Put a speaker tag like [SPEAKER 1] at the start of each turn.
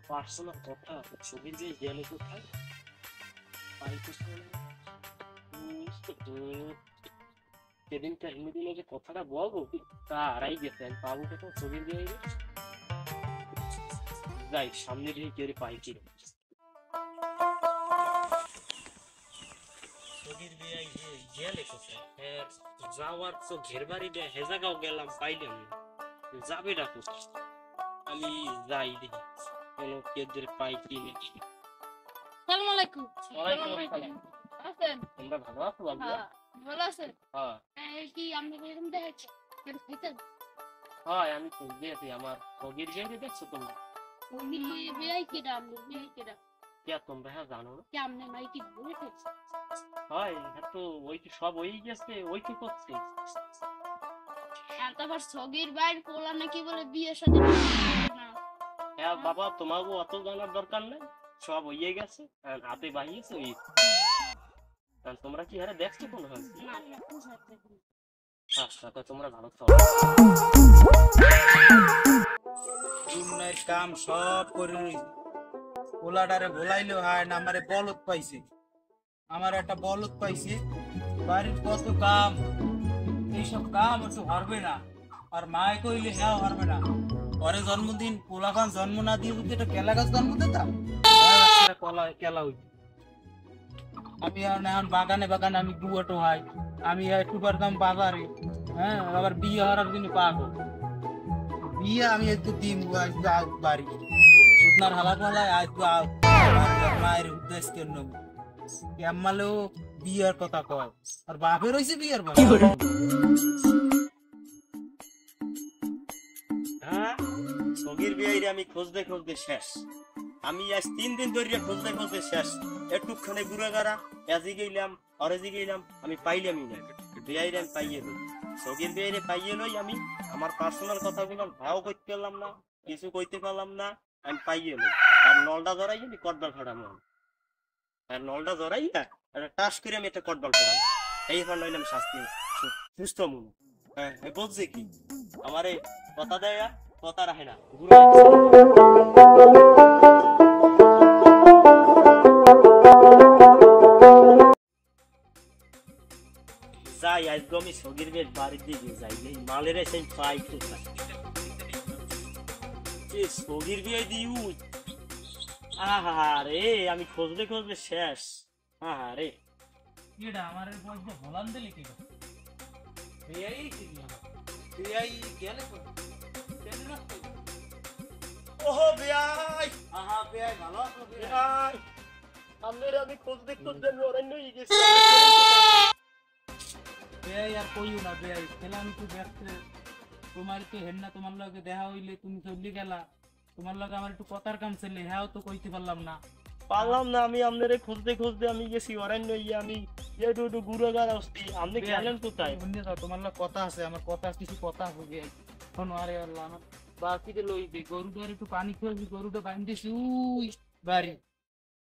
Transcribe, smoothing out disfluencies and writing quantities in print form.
[SPEAKER 1] Personal কথা ছবি যে গেলে কোথায় পাইতে সেদিনটা এমনি দিলে যে কথাটা বলবো তা আড়াই গেছে আমি পাবো কোথাও ছবি দিয়ে যাই সামনে দিয়ে কেউ পাই কি ছবির বিয়ে গেলে কোথায় যাওয়ার তো ঘের বাড়ি দেয় হেজাগাও গেলাম পাইলাম যাবে না কোথায় আমি যাই দেখি কোনো কেদের পাই কি
[SPEAKER 2] আসসালামু আলাইকুম।
[SPEAKER 1] ওয়ালাইকুম আসসালাম
[SPEAKER 2] আছেন?
[SPEAKER 1] তোমরা ভালো আছো বাবু
[SPEAKER 2] হ্যাঁ, ভালো আছেন?
[SPEAKER 1] হ্যাঁ
[SPEAKER 2] এই কি আপনি এরকম দেখাচ্ছেন? কেন খাইতেন?
[SPEAKER 1] হ্যাঁ আমি তো দিয়েছি আমার রোগীর বিয়ে দেখছো তোমরা
[SPEAKER 2] উনি বিয়াই কিরা আপনি বিয়াই কিরা?
[SPEAKER 1] কে তোমরা হ্যাঁ জানো না
[SPEAKER 2] কি আপনি নাই কি বলে খাইছে?
[SPEAKER 1] হয় হ্যাঁ তো ওই কি সব ওই গেছে ওই কি করছে
[SPEAKER 2] আর তারপর সগির বাইর পোলা নাকি বলে বিয়ের সাথে না।
[SPEAKER 1] হ্যাঁ বাবা তোমাকে অত জানার দরকার নেই সব হইয়ে গেছে আর হাতে বাহিয়েছে ওই আর তোমরা কি হারে দেখছো কোন হয়
[SPEAKER 2] না না বুঝাতে পারি।
[SPEAKER 1] আচ্ছা তো তোমরা ভালো থাকো
[SPEAKER 3] দুনিয়ার কাম সব করে পোলাটারে ভোলাইলো হয় না আমারে বলদ পাইছে আমার একটা বলদ পাইছে বাড়ির কত কাম এইসব কাম একটু হারবে না আর মায় কইলে হ্যাঁ হারবে না পরে জন্মদিন পোলাখান জন্ম না দিয়ে যদি এটা কেলা গাছ জন্ম দিতাম কলা কেলা হইত আমি এখন বাগানে বাগানে আমি দুয়াটো হয় আমি একটু পারতাম বাজারে হ্যাঁ আবার বিয়ে হওয়ার জন্য পাবো বিয়ে আমি একটু দিন বাড়ি আপনার হালাক হালায় মায়ের উদ্দেশ্য কেন কেমালেও বিয়ের কথা কয় আর বাপের হয়েছে বিয়ের
[SPEAKER 1] হ্যাঁ সগির বিয়ে আমি খুঁজতে খুঁজতে শেষ আমি আজ 3 দিন ধরে খুঁজতে খুঁজতে শেষ একটুখানে ঘুরে গাড়া এজি গেলাম অরেজি গেলাম আমি পাইলামই না বিয়াইরে আমি পাইয়ে লই সগির বিয়াইরে পাইয়ে লই আমি আমার পার্সোনাল কথাগুলো ভাও করতে পারলাম না কিছু কইতে পারলাম না আমি পাইয়ে লই আর নলটা ধরাই আমি কটবাল ফেড়াম আর নলটা ধরাই না একটা টাস করে আমি একটা কটবাল ফেড়াম এইবার নইলাম শাস্তি সুস্থ মনে হ্যাঁ বলছে কি আমারে কথা দেয় কথা রাখে না যাই আজকে আমি সগির বেশ বাড়ির দিকে যাই মালের এসে পাই কোথায় সগির বিয়ে দিউ আহারে আমি খুঁজলে খুঁজলে শেষ আহারে
[SPEAKER 3] এটা আমার পয়সা হলান দিলে কি
[SPEAKER 1] ওহো বেয়াই
[SPEAKER 3] আহা বেয়াই ভালো আছো
[SPEAKER 1] বেয়াই আমনের আমি খুঁজতে খুঁজতে অরণ্য হয়ে গেছি
[SPEAKER 3] বেয়াই আর কইও না বেয়াই খেলাম তো দেখতে তোমার তো হেন না তোমার লগে দেখা হইলে তুমি চললি গেলা তোমার লগে আমার একটু কথার কাম ছেলে হ্যাঁ তো কইতে পারলাম না
[SPEAKER 1] আমি আপনারে খুঁজতে খুঁজতে আমি গেছি অরণ্য আমি একটু একটু ঘুরে গাড়া আসছি আপনি গেলেন কোথায়
[SPEAKER 3] তোমার লগে কথা আছে আমার কথা কিছু কথা হবে শোনো আরে আল্লাহ আমার বাকিতে লইবে গরুটার একটু পানি খেয়েছি গরুটা বাঁধতেছি উই বাড়ি